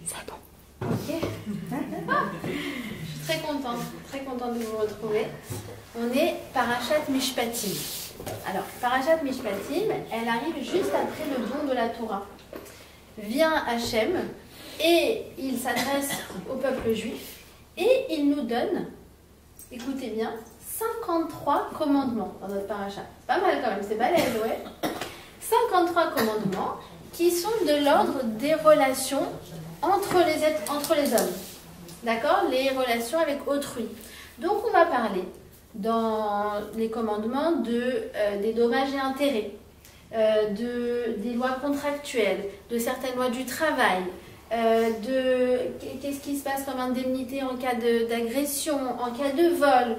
C'est bon. Ok. Je suis très contente de vous retrouver. On est Parashat Mishpatim. Alors, Parashat Mishpatim, elle arrive juste après le don de la Torah. Vient Hachem et il s'adresse au peuple juif et il nous donne, écoutez bien, 53 commandements dans notre parasha. Pas mal quand même, c'est balèze, ouais. 53 commandements qui sont de l'ordre des relations entre les hommes. D'accord? Les relations avec autrui. Donc on va parler dans les commandements des dommages et intérêts, des lois contractuelles, de certaines lois du travail, qu'est-ce qui se passe comme indemnité en cas d'agression, en cas de vol.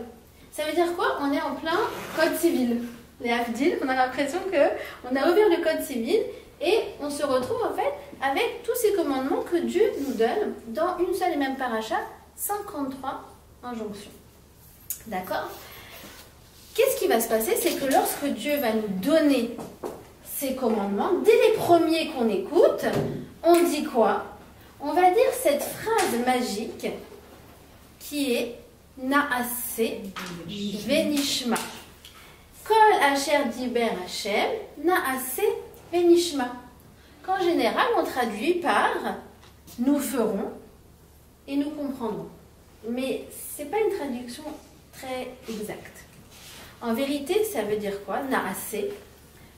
Ça veut dire quoi? On est en plein code civil. Les Havdil, on a l'impression qu'on a ouvert le code civil et on se retrouve en fait avec tous ces commandements que Dieu nous donne dans une seule et même paracha, 53 injonctions. D'accord? Qu'est-ce qui va se passer? C'est que lorsque Dieu va nous donner ces commandements, dès les premiers qu'on écoute, on dit quoi? On va dire cette phrase magique qui est Naaseh Venishma. Kol asher diber Hashem, Naaseh Venishma. Qu'en général, on traduit par nous ferons et nous comprendrons. Mais ce n'est pas une traduction très exacte. En vérité, ça veut dire quoi? Naaseh,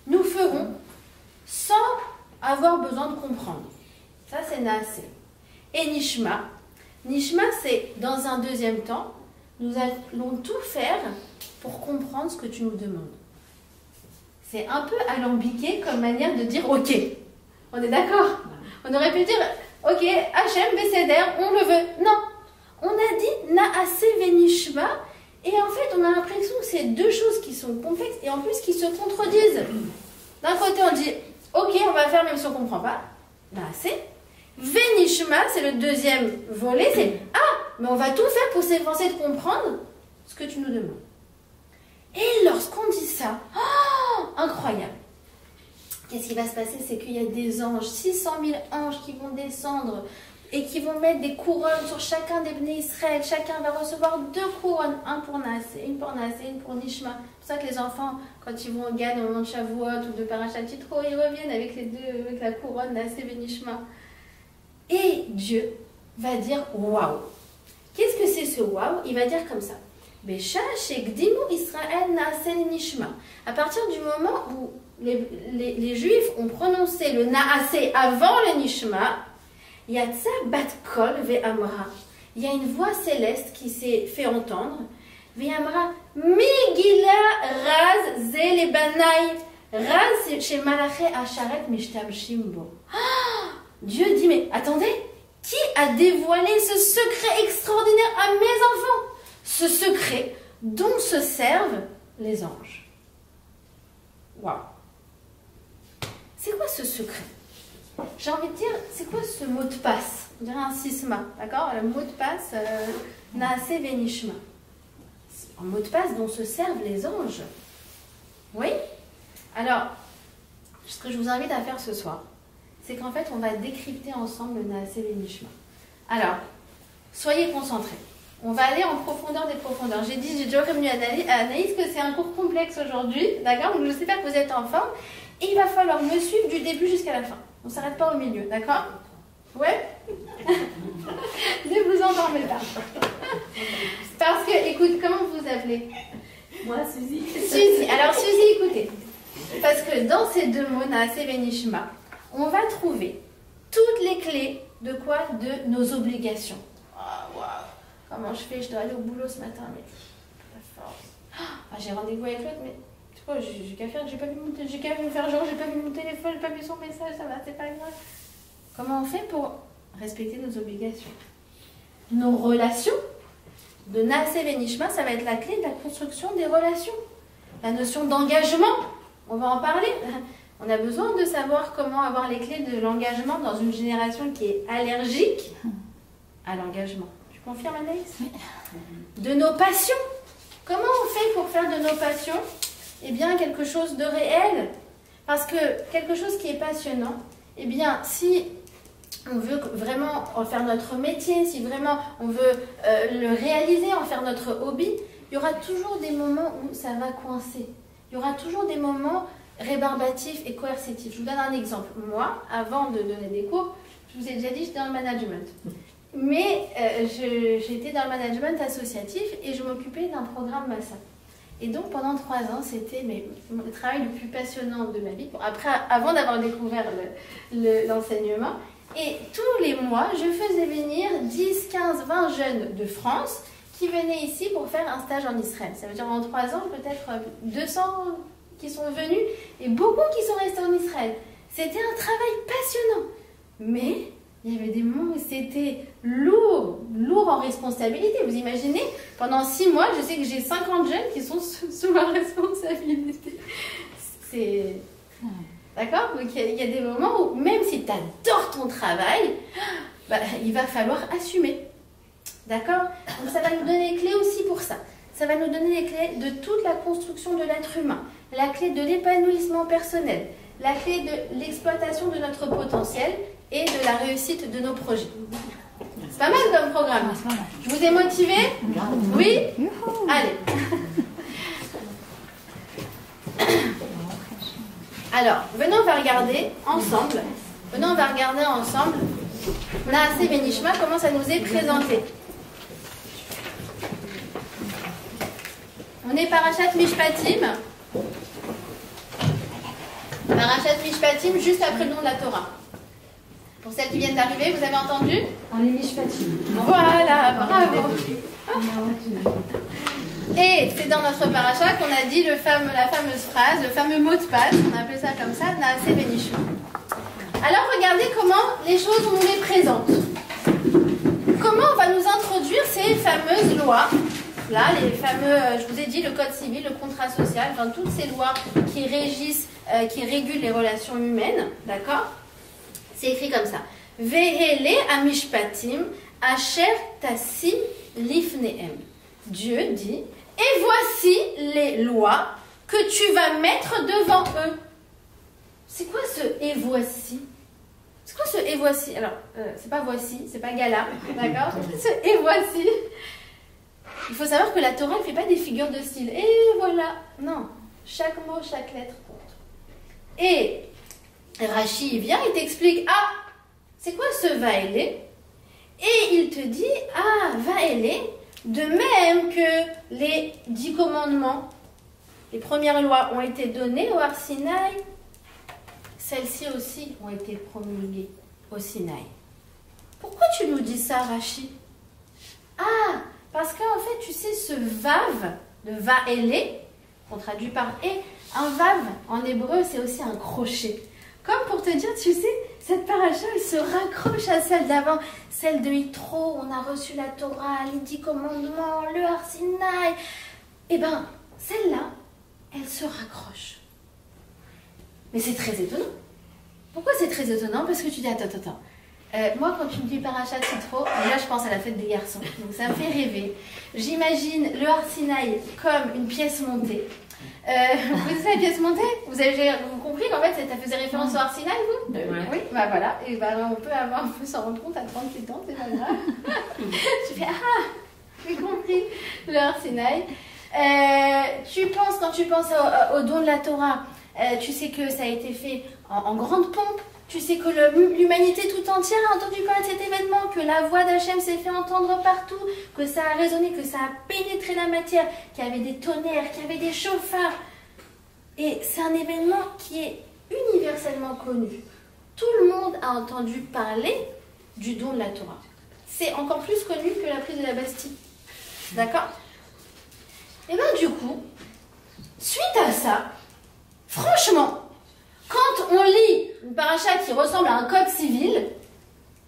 nous ferons sans avoir besoin de comprendre. Ça, c'est Naaseh. Et Nishma. Nishma, c'est dans un deuxième temps, nous allons tout faire pour comprendre ce que tu nous demandes. C'est un peu alambiqué comme manière de dire OK. On est d'accord? On aurait pu dire OK, Hachem, Besséder, on le veut. Non. On a dit Naaseh Venishma et en fait, on a l'impression que c'est deux choses qui sont complexes et en plus qui se contredisent. D'un côté, on dit OK, on va faire même si on ne comprend pas. Naaseh. Venishma, c'est le deuxième volet, c'est mais on va tout faire pour s'efforcer de comprendre ce que tu nous demandes. Et lorsqu'on dit ça, incroyable. Qu'est-ce qui va se passer? C'est qu'il y a des anges, 600 000 anges qui vont descendre et qui vont mettre des couronnes sur chacun des Bnei Israël. Chacun va recevoir 2 couronnes, un pour Naaseh, une pour Naaseh, une pour Nishma. C'est pour ça que les enfants, quand ils vont au Gan au moment de Shavuot ou de Parashat Yitro, ils reviennent avec les deux, avec la couronne Naaseh et Nishma. Et Dieu va dire waouh. Qu'est-ce que c'est ce waouh? Il va dire comme ça. À partir du moment où les Juifs ont prononcé le Naaseh avant le Nishma, Yatsa bat kol ve'amra. Il y a une voix céleste qui s'est fait entendre. Ve'amra migila raz ze lebanai. Raz chez Malaché Asharet mishtamshim bo. Dieu dit, mais attendez, qui a dévoilé ce secret extraordinaire à mes enfants? Ce secret dont se servent les anges. Waouh! C'est quoi ce secret? J'ai envie de dire, c'est quoi ce mot de passe? On dirait un sisma, d'accord? Le mot de passe, Naaseh Venishma. Un mot de passe dont se servent les anges. Oui? Alors, ce que je vous invite à faire ce soir, c'est qu'en fait, on va décrypter ensemble le Naaseh Venishma. Alors, soyez concentrés. On va aller en profondeur des profondeurs. J'ai déjà prévenu à Anaïs que c'est un cours complexe aujourd'hui, d'accord? Donc j'espère que vous êtes en forme. Et il va falloir me suivre du début jusqu'à la fin. On ne s'arrête pas au milieu, d'accord? Ouais? Ne vous endormez pas. Parce que, écoute, comment vous vous appelez? Moi, Suzy. Suzy. Alors Suzy, écoutez. Parce que dans ces deux mots, Naaseh Venishma, on va trouver toutes les clés de quoi? De nos obligations. Waouh! Comment je fais? Je dois aller au boulot ce matin, mais la force. J'ai rendez-vous avec l'autre, mais tu vois, j'ai qu'à faire, j'ai qu'à faire genre, j'ai pas vu mon téléphone, j'ai pas vu son message, ça va, c'est pas grave. Comment on fait pour respecter nos obligations? Nos relations de Naaseh Venishma, ça va être la clé de la construction des relations. La notion d'engagement, on va en parler. On a besoin de savoir comment avoir les clés de l'engagement dans une génération qui est allergique à l'engagement. Tu confirmes, Anaïs? Oui. De nos passions. Comment on fait pour faire de nos passions, eh bien, quelque chose de réel? Parce que quelque chose qui est passionnant, eh bien, si on veut vraiment en faire notre métier, si vraiment on veut le réaliser, en faire notre hobby, il y aura toujours des moments où ça va coincer. Il y aura toujours des moments rébarbatifs et coercitifs. Je vous donne un exemple. Moi, avant de donner des cours, je vous ai déjà dit, j'étais dans le management. Mais j'étais dans le management associatif et je m'occupais d'un programme Massa. Et donc pendant 3 ans, c'était le travail le plus passionnant de ma vie. Bon, après, avant d'avoir découvert l'enseignement, et tous les mois, je faisais venir 10, 15, 20 jeunes de France qui venaient ici pour faire un stage en Israël. Ça veut dire en 3 ans, peut-être 200 qui sont venus et beaucoup qui sont restés en Israël. C'était un travail passionnant. Mais il y avait des moments où c'était lourd en responsabilité. Vous imaginez, pendant 6 mois, je sais que j'ai 50 jeunes qui sont sous ma responsabilité. C'est... D'accord? Donc il y a des moments où, même si tu adores ton travail, il va falloir assumer. D'accord? Donc ça va nous donner les clés aussi pour ça. Ça va nous donner les clés de toute la construction de l'être humain, la clé de l'épanouissement personnel, la clé de l'exploitation de notre potentiel et de la réussite de nos projets. C'est pas mal comme programme. Je vous ai motivé? Oui? Allez. Alors, venons, on va regarder ensemble. Naaseh Benishma, comment ça nous est présenté. On est Parashat Mishpatim. Parashat Mishpatim, juste après le nom de la Torah. Pour celles qui viennent d'arriver, vous avez entendu? On est Mishpatim. Voilà, bravo. Et c'est dans notre paracha qu'on a dit la fameuse phrase, le fameux mot de passe, on appelle ça comme ça, Naaseh Benishma. Alors regardez comment les choses, on nous les présente. Comment on va nous introduire ces fameuses lois? Là, les fameux, je vous ai dit, le code civil, le contrat social, enfin, toutes ces lois qui régissent, qui régulent les relations humaines, d'accord? C'est écrit comme ça. Vehele amishpatim asher tassim lifnehem. Dieu dit, et voici les lois que tu vas mettre devant eux. C'est quoi ce et voici? C'est quoi ce et voici? Alors, c'est pas voici, c'est pas gala, d'accord? Ce et voici. Il faut savoir que la Torah ne fait pas des figures de style. Et voilà. Non. Chaque mot, chaque lettre compte. Et Rashi, il vient, il t'explique, ah, c'est quoi ce va-et-les? Et il te dit, ah, va-et-les, de même que les 10 commandements, les premières lois ont été données au Har Sinaï, celles-ci aussi ont été promulguées au Sinaï. Pourquoi tu nous dis ça, Rashi? Ah, parce qu'en fait, tu sais, ce vav, le va-et-les, qu'on traduit par et, un vav, en hébreu, c'est aussi un crochet. Comme pour te dire, tu sais, cette paracha, elle se raccroche à celle d'avant, celle de Yitro, on a reçu la Torah, les 10 commandements, le Har Sinaï. Eh bien, celle-là, elle se raccroche. Mais c'est très étonnant. Pourquoi c'est très étonnant? Parce que tu dis, attends. Moi, quand tu me dis parachat Yitro, déjà, je pense à la fête des garçons. Donc, ça me fait rêver. J'imagine le Har Sinaï comme une pièce montée. Vous connaissez la pièce montée? Vous avez compris qu'en fait, ça faisait référence au Har Sinaï, vous? Oui, bah voilà. Et bah, on peut s'en rendre compte à 38 ans, c'est pas grave. Tu fais, ah, j'ai compris, le Har Sinaï. Quand tu penses au don de la Torah, tu sais que ça a été fait en grande pompe. Tu sais que l'humanité tout entière a entendu parler de cet événement, que la voix d'Hachem s'est fait entendre partout, que ça a résonné, que ça a pénétré la matière, qu'il y avait des tonnerres, qu'il y avait des chauffards. Et c'est un événement qui est universellement connu. Tout le monde a entendu parler du don de la Torah. C'est encore plus connu que la prise de la Bastille. D'accord? Et bien du coup, suite à ça, franchement, quand on lit une paracha qui ressemble à un code civil,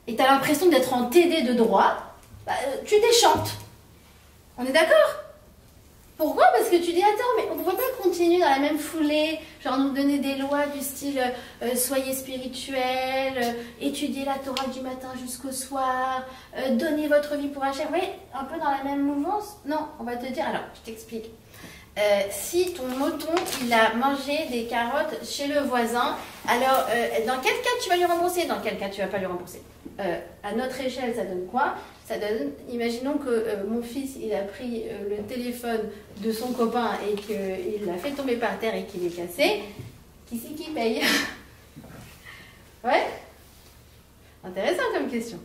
et tu as l'impression d'être en TD de droit, bah, tu déchantes. On est d'accord? Pourquoi? Parce que tu dis, attends, mais on ne peut pas continuer dans la même foulée, genre nous donner des lois du style soyez spirituel, étudiez la Torah du matin jusqu'au soir, donnez votre vie pour Hachem. Oui, un peu dans la même mouvance. Non, on va te dire, alors, je t'explique. Si ton mouton, il a mangé des carottes chez le voisin, alors dans quel cas tu vas lui rembourser? Dans quel cas tu ne vas pas lui rembourser? à notre échelle, ça donne quoi? Ça donne, imaginons que mon fils, il a pris le téléphone de son copain et qu'il l'a fait tomber par terre et qu'il est cassé. Qui c'est qui paye? Ouais? Intéressant comme question.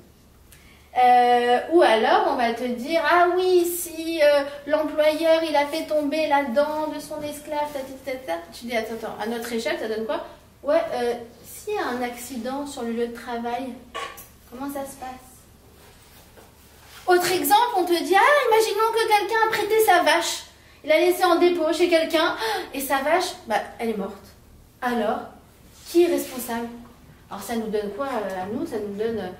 Ou alors, on va te dire, ah oui, si l'employeur, il a fait tomber la dent de son esclave, tu dis, attends, à notre échelle, ça donne quoi? Ouais, s'il y a un accident sur le lieu de travail, comment ça se passe? Autre exemple, on te dit, ah, imaginons que quelqu'un a prêté sa vache. Il a laissé en dépôt chez quelqu'un, et sa vache, bah, elle est morte. Alors, qui est responsable? Alors, ça nous donne quoi à nous? Ça nous donne...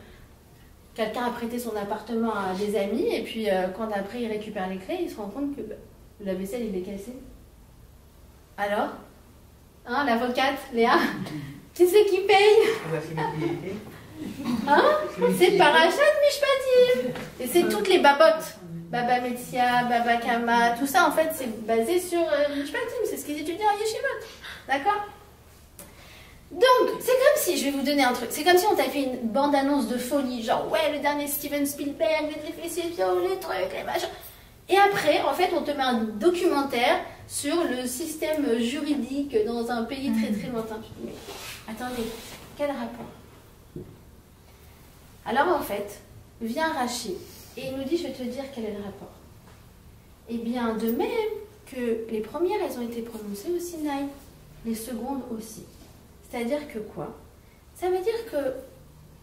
quelqu'un a prêté son appartement à des amis, et puis quand après il récupère les clés, il se rend compte que la vaisselle, il est cassé. Alors? Hein, l'avocate, Léa? Qui c'est qui paye? Hein? C'est Parachat Mishpatim. Et c'est toutes les babottes. Baba Metzia, Baba Kama, tout ça en fait c'est basé sur Mishpatim. C'est ce qu'ils étudient à Yeshivot. D'accord? Donc, c'est comme si, je vais vous donner un truc, c'est comme si on t'a fait une bande-annonce de folie, genre ouais, le dernier Steven Spielberg, les effets spéciaux, les trucs, les machins. Et après, en fait, on te met un documentaire sur le système juridique dans un pays très très lointain. Tu dis, mais attendez, quel rapport? Alors en fait, vient Rachid et il nous dit, je vais te dire quel est le rapport. Eh bien, de même que les premières, elles ont été prononcées au Sinaï, les secondes aussi. C'est-à-dire que quoi? Ça veut dire que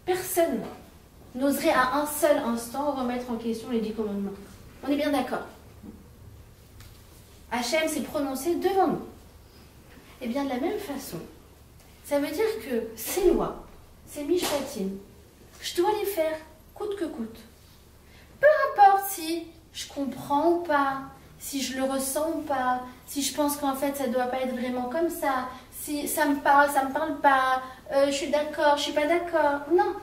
personne n'oserait à un seul instant remettre en question les 10 commandements. On est bien d'accord? Hachem s'est prononcé devant nous. Et bien de la même façon, ça veut dire que ces lois, ces mishpatim, je dois les faire coûte que coûte. Peu importe si je comprends ou pas, si je le ressens ou pas, si je pense qu'en fait ça ne doit pas être vraiment comme ça, si ça me parle pas, je suis d'accord, je suis pas d'accord. Non,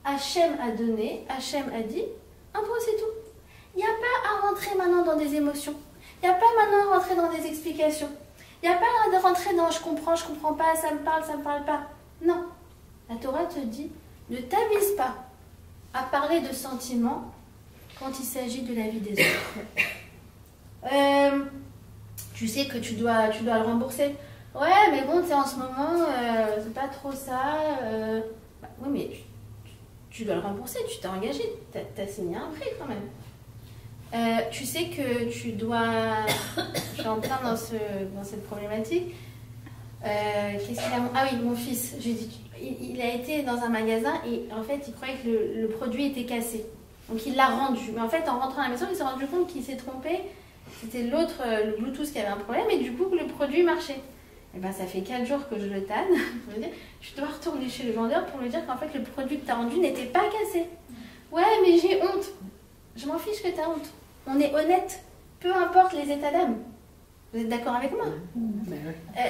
Hachem a donné, Hachem a dit, un point c'est tout. Il n'y a pas à rentrer maintenant dans des émotions. Il n'y a pas maintenant à rentrer dans des explications. Il n'y a pas à rentrer dans je comprends pas, ça me parle pas. Non, la Torah te dit, ne t'avise pas à parler de sentiments quand il s'agit de la vie des autres. Tu sais que tu dois le rembourser. Ouais, mais bon, tu sais, en ce moment, c'est pas trop ça. Bah, oui, mais tu dois le rembourser, tu t'es engagé, t'as signé un prix quand même. Tu sais que tu dois... Je suis en plein dans cette problématique. Qu'est-ce qu'il a... Ah oui, mon fils, je dis, il a été dans un magasin et en fait, il croyait que le produit était cassé. Donc il l'a rendu. Mais en fait, en rentrant à la maison, il s'est rendu compte qu'il s'est trompé. C'était l'autre, le Bluetooth qui avait un problème et du coup, le produit marchait. Et ben, ça fait 4 jours que je le tanne. Je dois retourner chez le vendeur pour lui dire qu'en fait, le produit que tu as rendu n'était pas cassé. Ouais, mais j'ai honte. Je m'en fiche que tu as honte. On est honnête, peu importe les états d'âme. Vous êtes d'accord avec moi?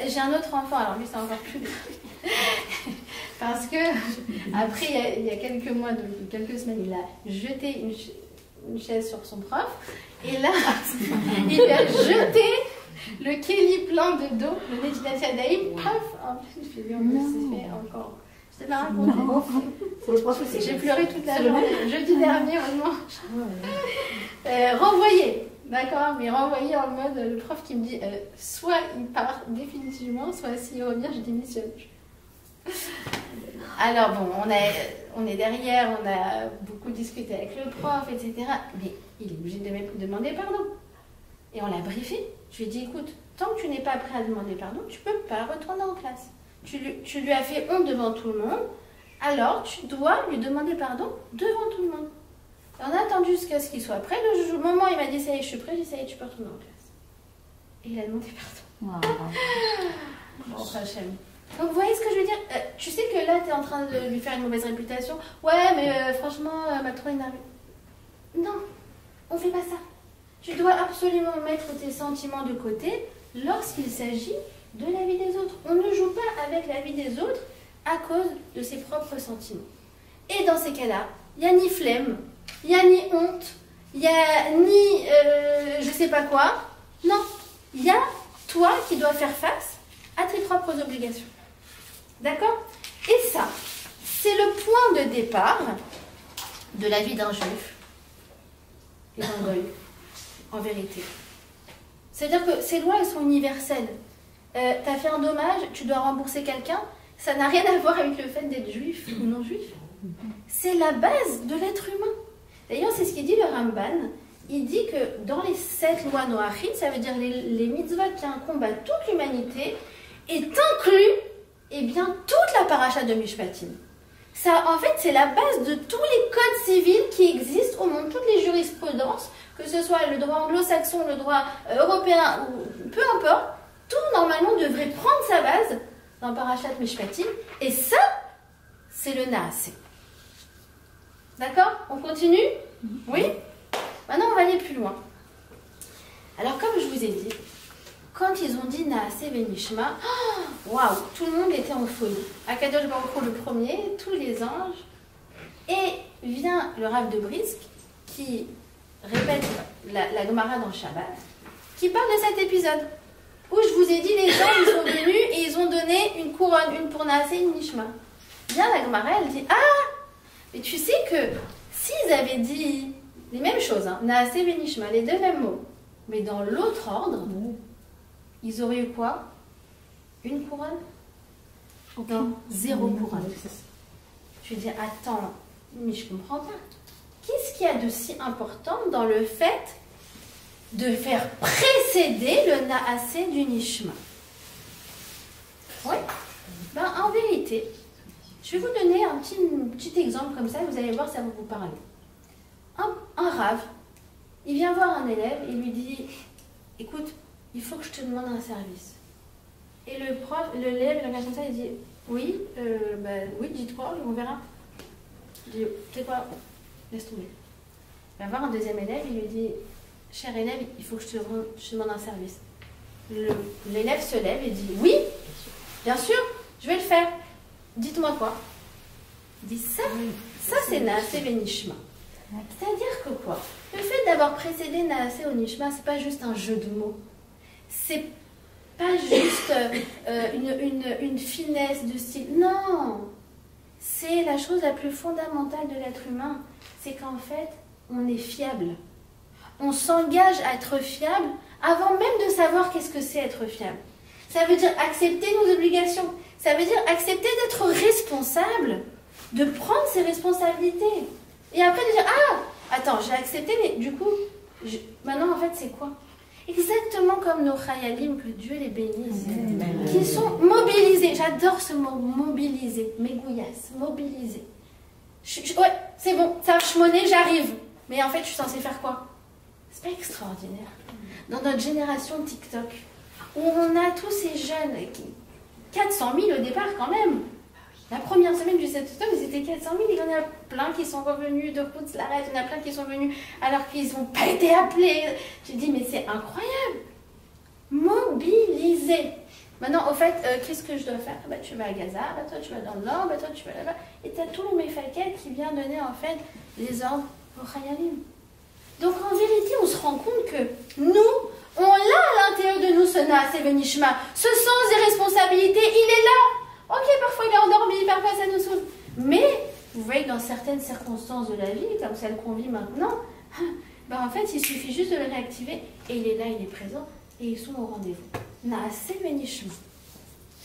J'ai un autre enfant, alors lui c'est encore plus parce que après il y a quelques mois, quelques semaines, il a jeté une chaise sur son prof et là il lui a jeté le kéli plein de dos, le Netilat Yadayim, prof. En plus je lui ai dit on s'est fait encore. Je t'ai pas raconté. J'ai pleuré toute la journée. Jeudi dernier, heureusement. Renvoyé. D'accord, mais renvoyé en mode le prof qui me dit soit il part définitivement, soit s'il revient, je démissionne. Alors bon, on est derrière, on a beaucoup discuté avec le prof, etc. Mais il est obligé de demander pardon. Et on l'a briefé. Je lui ai dit écoute, tant que tu n'es pas prêt à demander pardon, tu ne peux pas retourner en classe. Tu lui as fait honte devant tout le monde, alors tu dois lui demander pardon devant tout le monde. On a attendu jusqu'à ce qu'il soit prêt. Le moment où il m'a dit ça y est, je suis prêt, j'ai dit ça y est, tu peux retourner en classe. Et il a demandé pardon. Bon, Hachem. Donc vous voyez ce que je veux dire? Tu sais que là, tu es en train de lui faire une mauvaise réputation. Ouais, mais franchement, ma trop énervée. Non, on fait pas ça. Tu dois absolument mettre tes sentiments de côté lorsqu'il s'agit de la vie des autres. On ne joue pas avec la vie des autres à cause de ses propres sentiments. Et dans ces cas-là, il n'y a ni flemme, il n'y a ni honte, il n'y a ni je sais pas quoi. Non, il y a toi qui dois faire face à tes propres obligations. D'accord? Et ça, c'est le point de départ de la vie d'un juif et d'un goy, en vérité. C'est-à-dire que ces lois, elles sont universelles. Tu as fait un dommage, tu dois rembourser quelqu'un, ça n'a rien à voir avec le fait d'être juif ou non juif. C'est la base de l'être humain. D'ailleurs, c'est ce qu'il dit le Ramban. Il dit que dans les 7 lois Noachim, ça veut dire les mitzvot qui incombent à toute l'humanité, est inclus toute la paracha de Mishpatim. Ça, en fait, c'est la base de tous les codes civils qui existent au monde, toutes les jurisprudences, que ce soit le droit anglo-saxon, le droit européen, ou peu importe, tout normalement devrait prendre sa base dans Parashat Mishpatim, et ça, c'est le Naaseh. D'accord? On continue? Oui? Maintenant, on va aller plus loin. Alors, comme je vous ai dit, quand ils ont dit Naaseh Venishma, waouh, tout le monde était en folie. Akadosh Baruch Hu le premier, tous les anges, et vient le Rav de Brisk qui répète la Gemara dans Shabbat, qui parle de cet épisode où je vous ai dit les anges ils sont venus et ils ont donné une couronne, une pour Naaseh, une Nishma. Bien la Gemara, elle dit mais tu sais que s'ils avaient dit les mêmes choses, hein, Naaseh Venishma, les deux mêmes mots, mais dans l'autre ordre, ils auraient eu quoi? Une couronne? Non, 0 couronne. Je vais dire, attends, mais je comprends pas. Qu'est-ce qu'il y a de si important dans le fait de faire précéder le Naaseh du Nishma? Oui. En vérité, je vais vous donner un petit exemple comme ça, vous allez voir, ça va vous parler. Un rave, il vient voir un élève et lui dit, écoute, il faut que je te demande un service. Et l'élève, il regarde comme ça, il dit, oui, oui, dites-moi, on verra. Il dit, tu sais quoi, laisse tomber. Il va voir un deuxième élève, il lui dit, cher élève, il faut que je te demande un service. L'élève se lève et dit, oui, bien sûr, je vais le faire. Dites-moi quoi? Il dit, ça c'est Naaseh Venishma. C'est-à-dire que quoi? Le fait d'avoir précédé Naaseh au Nishma, c'est pas juste un jeu de mots. C'est pas juste une finesse de style. Non! C'est la chose la plus fondamentale de l'être humain. C'est qu'en fait, on est fiable. On s'engage à être fiable avant même de savoir qu'est-ce que c'est être fiable. Ça veut dire accepter nos obligations. Ça veut dire accepter d'être responsable, de prendre ses responsabilités. Et après de dire, attends, j'ai accepté, mais du coup, maintenant en fait c'est quoi? Exactement comme nos chayalim, que Dieu les bénisse, qui sont mobilisés. J'adore ce mot, mobiliser, mégouillasse, mobiliser. Ouais, c'est bon, ça marche monnaie, j'arrive. Mais en fait, je suis censée faire quoi? C'est pas extraordinaire. Dans notre génération TikTok, où on a tous ces jeunes, 400 000 au départ quand même. La première semaine du 7 octobre, ils étaient 400 000. Il y en a plein qui sont revenus de Koutz-Laret, il y en a plein qui sont venus alors qu'ils n'ont pas été appelés. Tu dis, mais c'est incroyable. Mobiliser. Maintenant, au fait, qu'est-ce que je dois faire? Tu vas à Gaza, toi tu vas dans le nord, toi tu vas là-bas. Et tu as tout le Mefaket qui vient donner en fait les ordres au Chayalim. Donc en vérité, on se rend compte que nous, on l'a à l'intérieur de nous, ce Naaseh Venishma. Ce sens des responsabilités, il est là. Ok, parfois il est endormi, parfois ça nous saoule. Mais, vous voyez que dans certaines circonstances de la vie, comme celle qu'on vit maintenant, en fait, il suffit juste de le réactiver et il est là, il est présent et ils sont au rendez-vous. Naaseh Venishma.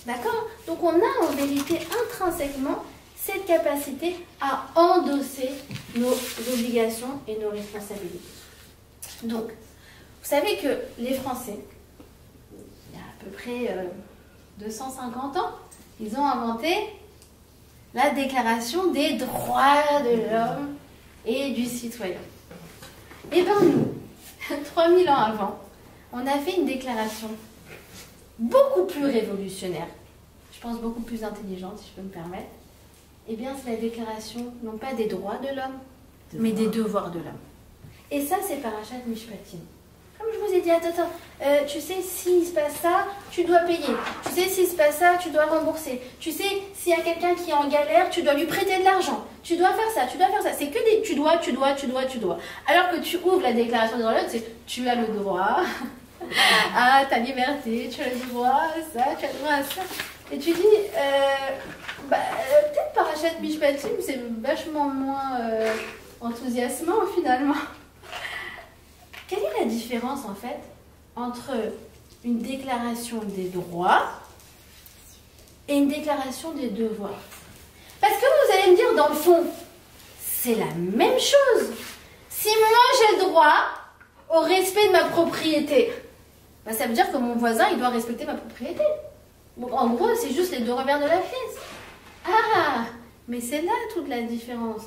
D'accord? Donc on a en vérité intrinsèquement cette capacité à endosser nos obligations et nos responsabilités. Donc, vous savez que les Français, il y a à peu près 250 ans, ils ont inventé la Déclaration des droits de l'homme et du citoyen. Et bien nous, 3000 ans avant, on a fait une déclaration beaucoup plus révolutionnaire, je pense beaucoup plus intelligente si je peux me permettre. Eh bien c'est la déclaration, non pas des droits de l'homme, mais des devoirs de l'homme. Et ça c'est Parashat Mishpatim. Comme je vous ai dit, attends, tu sais, s'il se passe ça, tu dois payer. Tu sais, s'il se passe ça, tu dois rembourser. Tu sais, s'il y a quelqu'un qui est en galère, tu dois lui prêter de l'argent. Tu dois faire ça, tu dois faire ça. C'est que des tu dois. Alors que tu ouvres la déclaration des droits de l'homme, c'est tu as le droit à ta liberté, tu as le droit à ça, tu as le droit à ça. Et tu dis, peut-être Parashat Mishpatim, c'est vachement moins enthousiasmant finalement. Quelle est la différence en fait entre une déclaration des droits et une déclaration des devoirs? Parce que vous allez me dire, dans le fond, c'est la même chose. Si moi j'ai le droit au respect de ma propriété, bah, ça veut dire que mon voisin il doit respecter ma propriété. Donc en gros, c'est juste les deux revers de la pièce. Ah, mais c'est là toute la différence.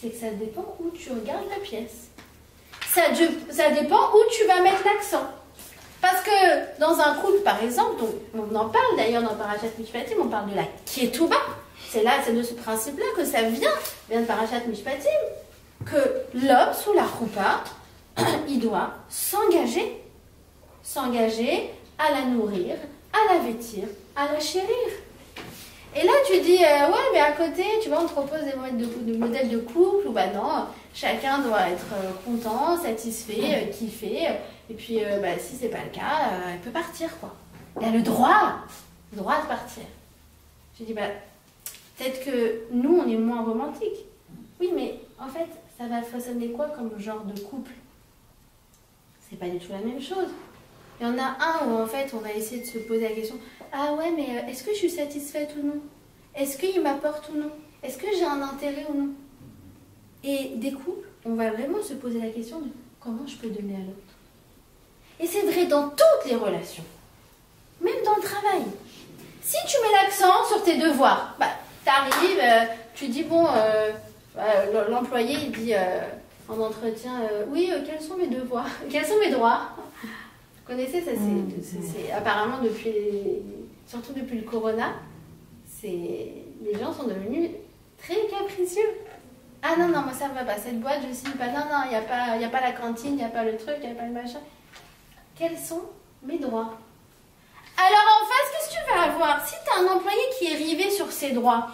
C'est que ça dépend où tu regardes la pièce. Ça dépend où tu vas mettre l'accent. Parce que dans un couple, par exemple, donc, on en parle d'ailleurs dans Parashat Mishpatim, on parle de la Ketouba. C'est de ce principe-là que ça vient de Parashat Mishpatim, que l'homme sous la roupa, il doit s'engager à la nourrir, à la vêtir, à la chérir. Et là, tu dis, ouais, mais à côté, tu vois, on te propose des modèles de couple où, bah non, chacun doit être content, satisfait, kiffé. Et puis, bah, si c'est pas le cas, elle peut partir, quoi. Elle a le droit de partir. J'ai dit, bah, peut-être que nous, on est moins romantiques. Oui, mais en fait, ça va façonner quoi comme genre de couple? C'est pas du tout la même chose. Il y en a un où en fait on va essayer de se poser la question, ah ouais, mais est-ce que je suis satisfaite ou non? Est-ce qu'il m'apporte ou non? Est-ce que j'ai un intérêt ou non? Et des couples, on va vraiment se poser la question de comment je peux donner à l'autre. Et c'est vrai dans toutes les relations, même dans le travail. Si tu mets l'accent sur tes devoirs, bah t'arrives, tu dis bon, l'employé il dit en entretien, oui, quels sont mes devoirs? Quels sont mes droits? Vous connaissez ça, c'est apparemment surtout depuis le corona, les gens sont devenus très capricieux. Ah non, moi ça me va pas, cette boîte je signe pas, non, il n'y a pas la cantine, il n'y a pas le truc, il n'y a pas le machin. Quels sont mes droits? Alors en face, qu'est-ce que tu vas avoir? Si tu as un employé qui est rivé sur ses droits,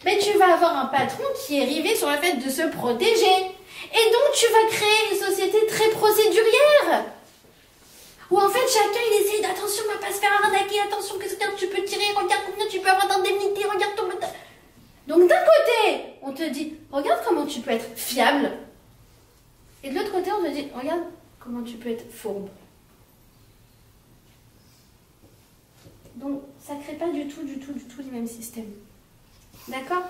ben, tu vas avoir un patron qui est rivé sur le fait de se protéger. Et donc tu vas créer une société très procédurière. Où en fait chacun il essaie d'attention, on va pas se faire arnaquer, attention, qu'est-ce que tu peux tirer, regarde combien tu peux avoir d'indemnité, regarde ton... Donc d'un côté, on te dit, regarde comment tu peux être fiable. Et de l'autre côté, on te dit, regarde comment tu peux être fourbe. Donc ça ne crée pas du tout les mêmes systèmes. D'accord ?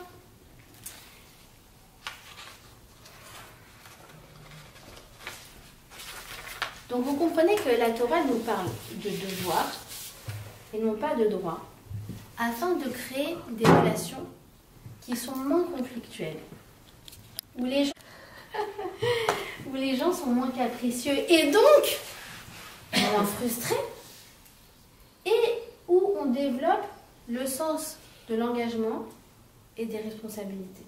Donc vous comprenez que la Torah nous parle de devoirs et non pas de droits, afin de créer des relations qui sont moins conflictuelles, où les gens sont moins capricieux et donc moins frustrés, et où on développe le sens de l'engagement et des responsabilités.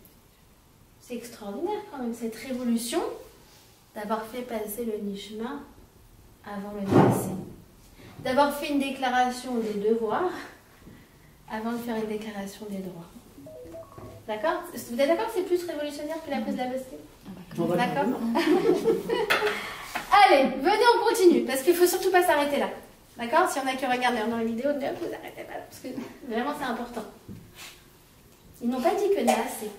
C'est extraordinaire quand même cette révolution d'avoir fait passer le Nishma avant le Naasé, d'avoir fait une déclaration des devoirs avant de faire une déclaration des droits. D'accord? Vous êtes d'accord que c'est plus révolutionnaire que la prise de la Bastille? D'accord. Allez, venez, on continue, parce qu'il ne faut surtout pas s'arrêter là. D'accord? Si on a que regarder dans les vidéos, ne vous arrêtez pas là, parce que vraiment c'est important. Ils n'ont pas dit que Naasé.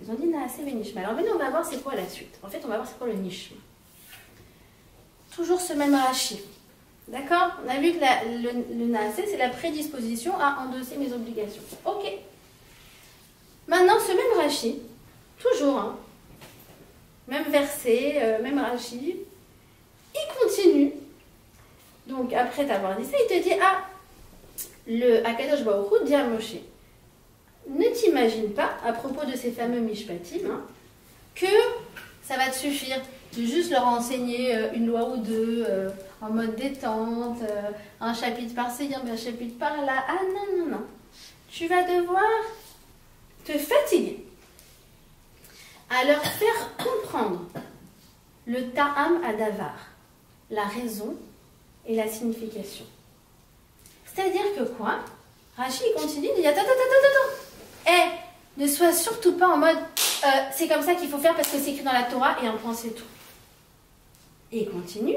Ils ont dit Naasé et Nishma. Alors venez, on va voir c'est quoi la suite. En fait, on va voir c'est quoi le Nishma. Toujours ce même Rashi. D'accord? On a vu que le Naasé, c'est la prédisposition à endosser mes obligations. Ok. Maintenant, ce même Rashi, toujours, hein, même verset, même Rashi, il continue. Donc, après t'avoir dit ça, il te dit, le Akadosh Baruch Hu dit à Moshe, ne t'imagine pas, à propos de ces fameux Mishpatim, hein, que ça va te suffire de juste leur enseigner une loi ou deux, en mode détente, un chapitre par-ci, un chapitre par-là. Ah non. Tu vas devoir te fatiguer à leur faire comprendre le ta'am adavar, la raison et la signification. C'est-à-dire que quoi? Rashi continue, il dit attends. Ne sois surtout pas en mode c'est comme ça qu'il faut faire parce que c'est écrit dans la Torah et un point c'est tout. Et il continue,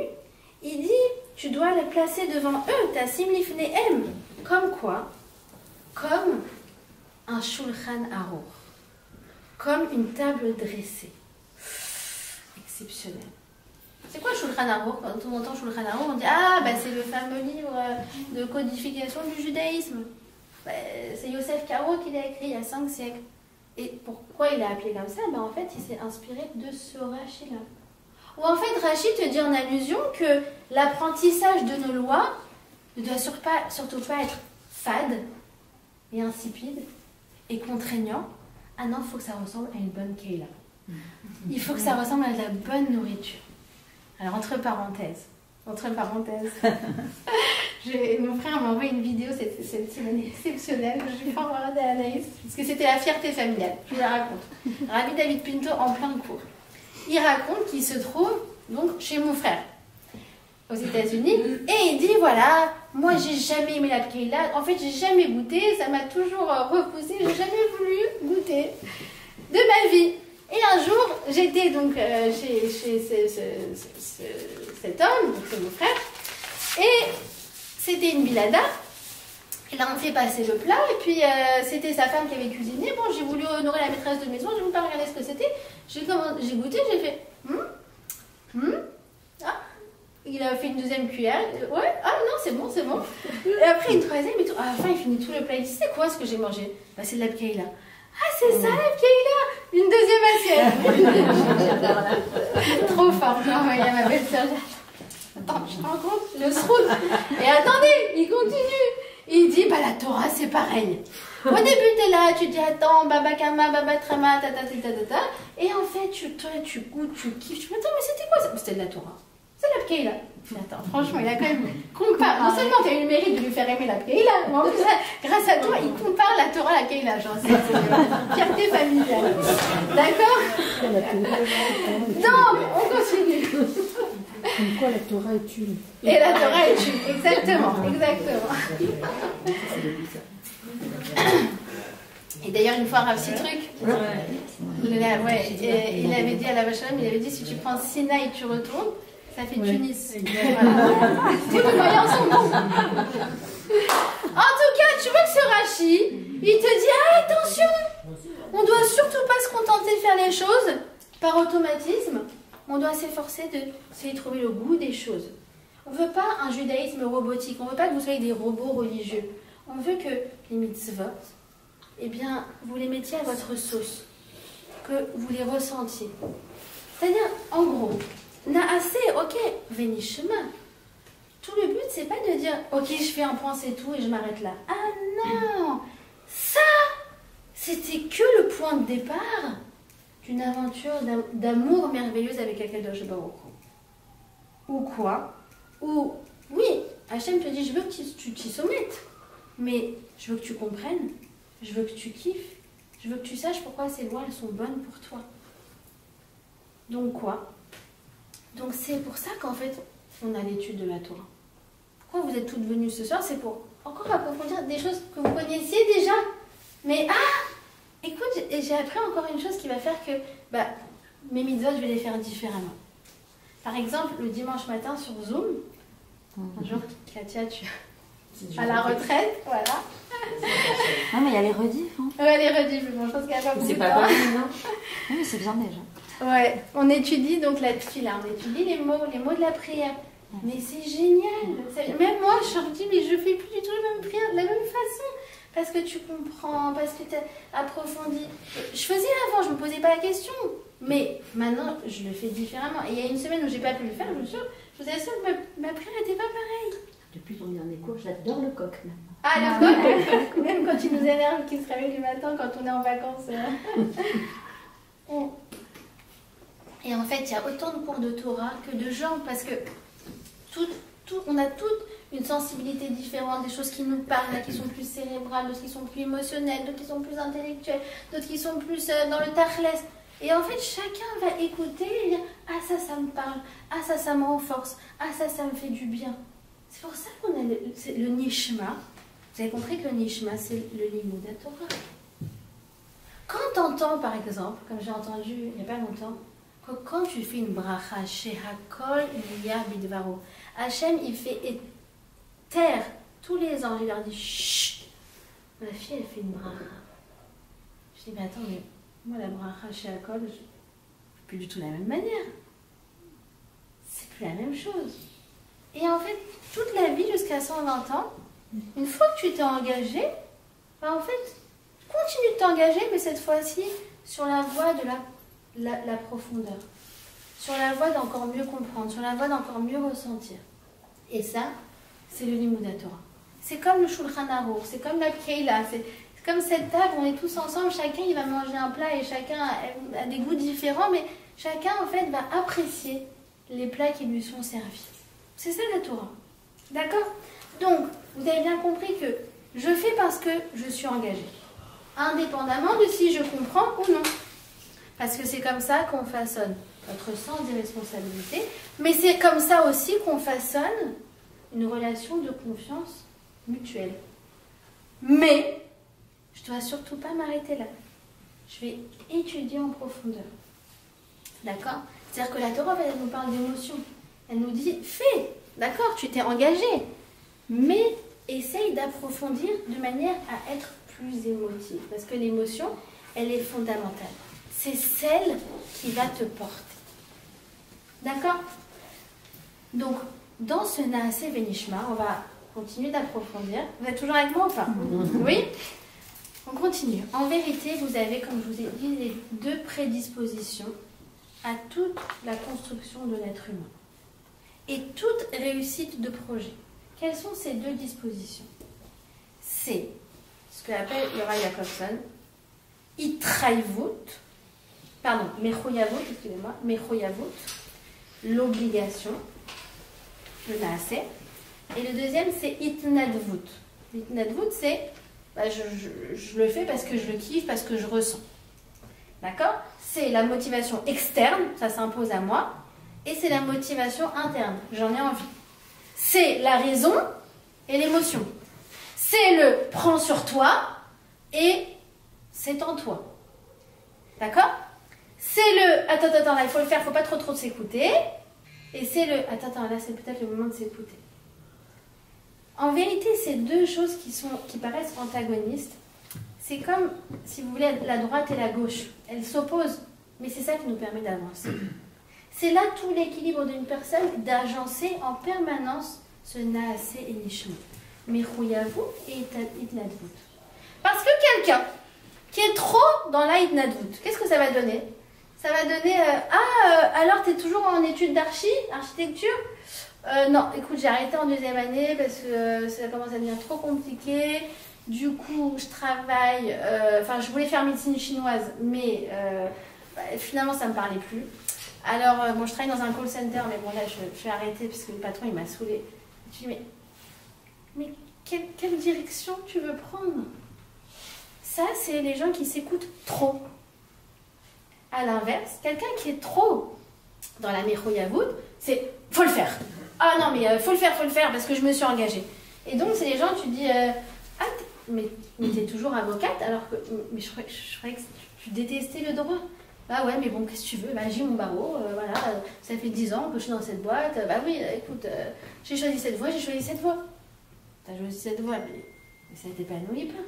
il dit tu dois les placer devant eux, ta simlifnehem. Comme quoi? Comme un shulchan aruch, comme une table dressée. exceptionnel. C'est quoi Shulchan Aruch? Quand on entend Shulchan Aruch, on dit ah bah c'est le fameux livre de codification du judaïsme. Bah, c'est Yosef Karo qui l'a écrit il y a 5 siècles. Et pourquoi il l'a appelé comme ça? Bah, en fait, il s'est inspiré de ce Rashi-là. Ou en fait, Rashi te dit en allusion que l'apprentissage de nos lois ne doit surtout pas être fade et insipide et contraignant. Ah non, il faut que ça ressemble à une bonne keila. Il faut que ça ressemble à de la bonne nourriture. Alors, entre parenthèses, mon frère m'a envoyé une vidéo cette semaine exceptionnelle. Je vais forwarder à Anaïs, parce que c'était la fierté familiale. Je vous la raconte. Rabbi David Pinto en plein cours. Il raconte qu'il se trouve donc chez mon frère aux États-Unis et il dit voilà, moi j'ai jamais aimé la Keila, en fait j'ai jamais goûté, ça m'a toujours repoussé, j'ai jamais voulu goûter de ma vie. Et un jour, j'étais donc chez cet homme, donc c'est mon frère, et c'était une bilada. Et là, on fait passer le plat, et puis c'était sa femme qui avait cuisiné. Bon, j'ai voulu honorer la maîtresse de maison, je n'ai pas regardé ce que c'était. J'ai goûté, j'ai fait ah, il a fait une deuxième cuillère. Ouais, ah non, c'est bon, c'est bon. Et après, une troisième, et tout. À la fin, il finit tout le plat. Il dit c'est quoi ce que j'ai mangé? Bah, c'est de la pkeila. Ah, c'est ça la pkeila? Une deuxième assiette. Trop fort. Non, il y a ma belle-sœur. Attends, je te rends compte le sroud. Et attendez, il continue. Il dit, bah la Torah c'est pareil. Au début t'es là, tu dis attends, baba kama, baba trama, ta. Et en fait tu goûtes, tu kiffes, tu me dis attends mais c'était quoi ça? C'était de la Torah. C'est la Pkeila. Attends, franchement, il a quand même comparé. Non seulement tu as eu le mérite de lui faire aimer la Pkeila, mais en plus, grâce à toi, il compare la Torah à la Pkeila. Genre, c'est une fierté familiale. D'accord? Donc, on continue. Comme quoi la Torah est une. Et la Torah est une, exactement. Et d'ailleurs, une fois, Rav Citruc, il avait dit à la Vachalem, il avait dit si tu prends Sinaï et tu retournes, ça fait Tunis. Voilà. Vous voyez ensemble. En tout cas, tu vois que ce Rashi, il te dit ah, attention, on doit surtout pas se contenter de faire les choses par automatisme. On doit s'efforcer de trouver le goût des choses. On ne veut pas un judaïsme robotique. On ne veut pas que vous soyez des robots religieux. On veut que les mitzvot, eh bien, vous les mettiez à votre sauce, que vous les ressentiez. C'est-à-dire, en gros, naasé, ok, venishma. Tout le but, c'est pas de dire, ok, je fais un point, c'est tout, et je m'arrête là. Ah non, ça, c'était que le point de départ d'une aventure d'amour merveilleuse avec Akadosh Baruch Hu. Ou quoi? Ou, oui, Hachem te dit, je veux que tu t'y soumettes, mais je veux que tu comprennes, je veux que tu kiffes, je veux que tu saches pourquoi ces lois, elles sont bonnes pour toi. Donc quoi? Donc c'est pour ça qu'en fait, on a l'étude de la Torah. Pourquoi vous êtes toutes venues ce soir? C'est pour encore approfondir des choses que vous connaissiez déjà. Mais écoute, j'ai appris encore une chose qui va faire que mes mitzvot, je vais les faire différemment. Par exemple, le dimanche matin sur Zoom, un jour, Katia, tu à la retraite, voilà. Non, mais il y a les rediffs. Hein. Ouais, les rediffs, bon, je pense qu'il y a pas beaucoup de temps. C'est pas possible, non? Oui, mais c'est bien déjà. Ouais, on étudie donc la tefila, on étudie les mots de la prière. Mais c'est génial. Même moi, je me dis, mais je fais plus du tout la même prière de la même façon. Parce que tu comprends, parce que tu as approfondi. Je faisais avant, je ne me posais pas la question. Mais maintenant, je le fais différemment. Et il y a une semaine où j'ai pas pu le faire, je vous assure que ma prière n'était pas pareille. Depuis ton dernier cours, j'adore le coq maintenant. Ah, le coq. Même quand il nous énerve, qu'il se réveille du matin quand on est en vacances. Et en fait, il y a autant de cours de Torah que de gens, parce que on a toutes une sensibilité différente, des choses qui nous parlent, qui sont plus cérébrales, d'autres qui sont plus émotionnelles, d'autres qui sont plus intellectuelles, d'autres qui sont plus dans le tachlès. Et en fait, chacun va écouter et dire « Ah, ça me parle. Ah, ça me renforce. Ah, ça me fait du bien. » C'est pour ça qu'on a le nishma. Vous avez compris que le nishma, c'est le limud à Torah. Quand tu entends, par exemple, comme j'ai entendu il n'y a pas longtemps, que quand tu fais une bracha, Shehakol Liya Bidvaro, Hachem, il fait taire tous les anges. Il leur dit chut. Ma fille, elle fait une bracha. Je dis, mais attends, mais moi, la bracha Shehakol, je ne fais plus du tout de la même manière. fais la même chose. Et en fait, toute la vie jusqu'à 120 ans, une fois que tu t'es engagé, en fait, continue de t'engager, mais cette fois-ci sur la voie de la profondeur, sur la voie d'encore mieux comprendre, sur la voie d'encore mieux ressentir. Et ça, c'est le Limud Torah. C'est comme le Shulchan Aruch, c'est comme la Keila, c'est comme cette table, on est tous ensemble, chacun il va manger un plat et chacun a des goûts différents, mais chacun en fait va apprécier les plats qui lui sont servis. C'est ça la Torah. D'accord? Donc, vous avez bien compris que je fais parce que je suis engagée. Indépendamment de si je comprends ou non. Parce que c'est comme ça qu'on façonne notre sens des responsabilités, mais c'est comme ça aussi qu'on façonne une relation de confiance mutuelle. Mais, je ne dois surtout pas m'arrêter là. Je vais étudier en profondeur. D'accord? C'est-à-dire que la Torah, elle nous parle d'émotion. Elle nous dit, fais, d'accord, tu t'es engagé, mais essaye d'approfondir de manière à être plus émotive. Parce que l'émotion, elle est fondamentale. C'est celle qui va te porter. D'accord? Donc, dans ce Naaseh Venishma, on va continuer d'approfondir. Vous êtes toujours avec moi ou pas? Oui? On continue. En vérité, vous avez, comme je vous ai dit, les deux prédispositions à toute la construction de l'être humain et toute réussite de projet. Quelles sont ces deux dispositions? C'est ce que appelle Yoram Jacobson Itraïvout, pardon, Mechoyavout, excusez-moi, Mechoyavout, l'obligation, le Naaseh. Et le deuxième, c'est Itnadvout. Itnadvout, c'est je le fais parce que je le kiffe, parce que je ressens. D'accord? C'est la motivation externe, ça s'impose à moi, et c'est la motivation interne, j'en ai envie. C'est la raison et l'émotion. C'est le prends sur toi et c'est en toi. D'accord? C'est le attends, là il faut le faire, il ne faut pas trop s'écouter. Et c'est le attends, là c'est peut-être le moment de s'écouter. En vérité, ces deux choses qui paraissent antagonistes, c'est comme, si vous voulez, la droite et la gauche. Elles s'opposent, mais c'est ça qui nous permet d'avancer. C'est là tout l'équilibre d'une personne, d'agencer en permanence ce Naaseh et Nishma. Mechouyavu et Itnadvout. Parce que quelqu'un qui est trop dans la Itnadvout, qu'est-ce que ça va donner? Ça va donner alors tu es toujours en études architecture? Non, écoute, j'ai arrêté en deuxième année parce que ça commence à devenir trop compliqué. Du coup, je travaille, je voulais faire médecine chinoise, mais finalement, ça ne me parlait plus. Alors, je travaille dans un call center, mais bon, là, je vais arrêter parce que le patron, il m'a saoulée. Je dis, mais quelle direction tu veux prendre? Ça, c'est les gens qui s'écoutent trop. À l'inverse, quelqu'un qui est trop dans la Mechoyavout, c'est faut le faire. Ah non, mais faut le faire parce que je me suis engagée. Et donc, c'est les gens, tu dis, mais t'es toujours avocate alors que mais je croyais que tu détestais le droit. Ah ouais, mais bon, qu'est-ce que tu veux? J'ai mon barreau, voilà, ça fait 10 ans que je suis dans cette boîte. Oui, écoute, j'ai choisi cette voie, j'ai choisi cette voie. T'as choisi cette voie, mais ça t'épanouit pas.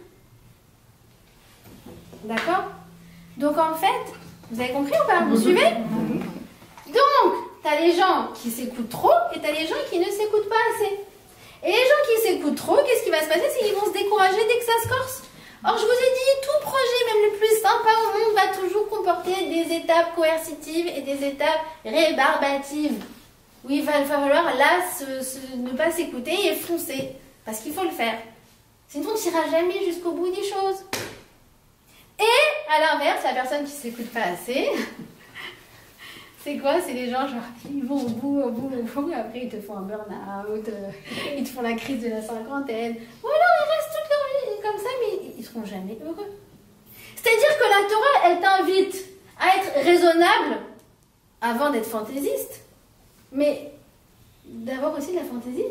D'accord? Donc en fait, vous avez compris ou pas? Vous suivez? Donc, t'as les gens qui s'écoutent trop et t'as les gens qui ne s'écoutent pas assez. Et les gens qui s'écoutent trop, qu'est-ce qui va se passer? C'est qu'ils vont se décourager dès que ça se corse. Or, je vous ai dit, tout projet, même le plus sympa au monde, va toujours comporter des étapes coercitives et des étapes rébarbatives. Où il va falloir, là, ne pas s'écouter et foncer. Parce qu'il faut le faire. Sinon, on n'ira jamais jusqu'au bout des choses. Et, à l'inverse, la personne qui ne s'écoute pas assez, c'est quoi? C'est les gens, genre, ils vont au bout, et après ils te font un burn-out, ils te font la crise de la cinquantaine. Ou alors ils restent toute leur vie comme ça, mais ils ne seront jamais heureux. C'est-à-dire que la Torah, elle t'invite à être raisonnable avant d'être fantaisiste, mais d'avoir aussi de la fantaisie.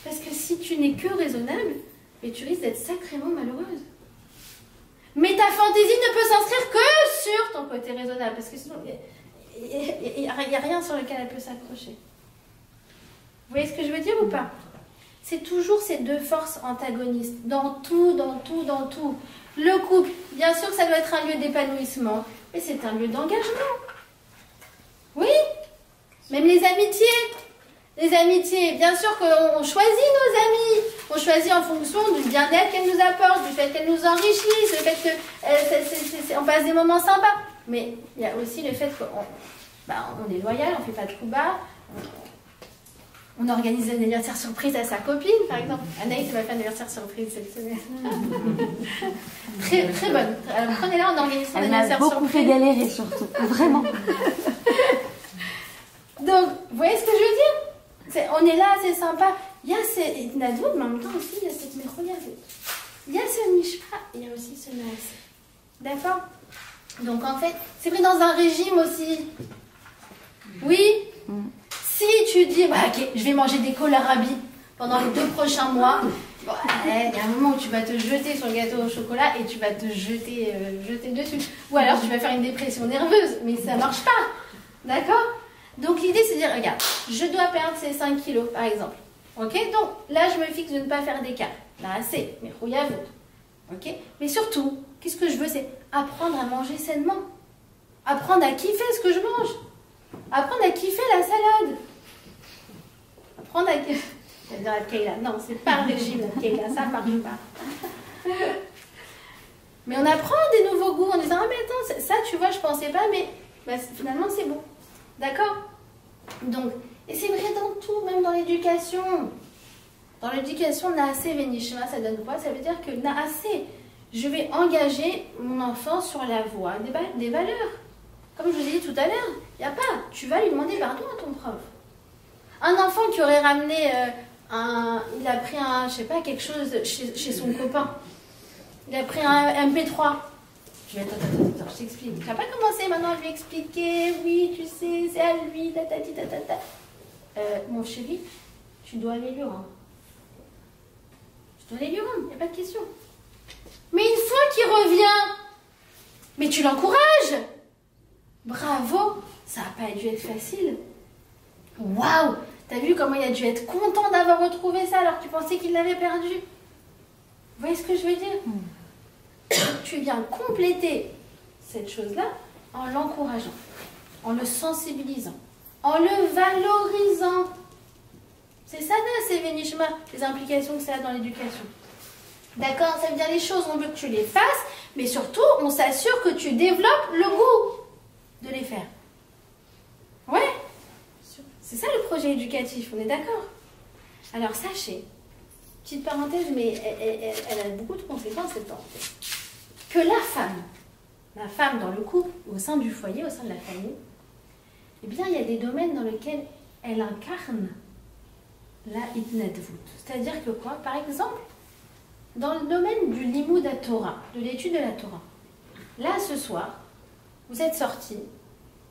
Parce que si tu n'es que raisonnable, mais tu risques d'être sacrément malheureuse. Mais ta fantaisie ne peut s'inscrire que sur ton côté raisonnable, parce que sinon, il n'y a rien sur lequel elle peut s'accrocher. Vous voyez ce que je veux dire ou pas? C'est toujours ces deux forces antagonistes, dans tout. Le couple, bien sûr que ça doit être un lieu d'épanouissement, mais c'est un lieu d'engagement. Oui, même les amitiés. Les amitiés, bien sûr qu'on choisit nos amis. On choisit en fonction du bien-être qu'elles nous apportent, du fait qu'elles nous enrichissent, le fait qu'on passe des moments sympas. Mais il y a aussi le fait qu'on est loyal, on ne fait pas de coups bas. On organise un anniversaire surprise à sa copine, par exemple. Anaïs m'a fait un anniversaire surprise cette semaine. Très, très bonne. Alors, prenez-la, on organise son anniversaire surprise. Elle m'a beaucoup fait galérer, surtout. Vraiment. Donc, vous voyez ce que je veux dire? On est là, c'est sympa. Il y a ces Nadoud, mais en même temps aussi, il y a cette méchouya. Il y a ce Nishpa, et il y a aussi ce Naasé. D'accord? Donc, en fait, c'est vrai dans un régime aussi. Oui? Si tu dis, bah, ok, je vais manger des kohlrabi pendant les 2 prochains mois, bon, il y a un moment où tu vas te jeter sur le gâteau au chocolat et tu vas te jeter dessus. Ou alors tu vas faire une dépression nerveuse, mais ça marche pas. D'accord? Donc l'idée c'est de dire, regarde, je dois perdre ces 5 kilos par exemple. Ok? Donc là je me fixe de ne pas faire d'écart. Là c'est, mais rouillavout. Ok? Mais surtout, qu'est-ce que je veux? C'est apprendre à manger sainement. Apprendre à kiffer ce que je mange. Apprendre à kiffer la salade. Apprendre à kiffer. Je vais dire à Kayla. Non, c'est pas le régime, Kayla, ça marche pas. Mais on apprend des nouveaux goûts en disant, ah mais attends, ça tu vois, je pensais pas, mais bah, finalement c'est bon. D'accord? Donc, et c'est vrai dans tout, même dans l'éducation. Dans l'éducation, Naasé Venishma, ça donne quoi? Ça veut dire que Naasé, je vais engager mon enfant sur la voie des valeurs. Comme je vous ai dit tout à l'heure, il n'y a pas. Tu vas lui demander pardon à ton prof. Un enfant qui aurait ramené il a pris je sais pas, quelque chose chez son copain. Il a pris un MP3. Je vais, attends, je t'explique. Tu n'as pas commencé maintenant à lui expliquer, oui, tu sais, c'est à lui, tatati, tatata. Mon chéri, tu dois aller lui rendre. Tu dois aller lui rendre, il n'y a pas de question. Mais une fois qu'il revient, mais tu l'encourages. Bravo, ça n'a pas dû être facile. Waouh, t'as vu comment il a dû être content d'avoir retrouvé ça alors que tu pensais qu'il l'avait perdu. Vous voyez ce que je veux dire? Tu viens compléter cette chose-là en l'encourageant, en le sensibilisant, en le valorisant. C'est ça, c'est Venishma, les implications que ça a dans l'éducation. D'accord? Ça veut dire les choses, on veut que tu les fasses, mais surtout, on s'assure que tu développes le goût de les faire. Ouais, c'est ça le projet éducatif, on est d'accord? Alors sachez, petite parenthèse, mais elle a beaucoup de conséquences cette parenthèse, que la femme dans le couple, au sein du foyer, au sein de la famille, eh bien il y a des domaines dans lesquels elle incarne la Itnadvout. C'est-à-dire que quoi? Par exemple, dans le domaine du Limud Torah, de l'étude de la Torah, là ce soir, vous êtes sortis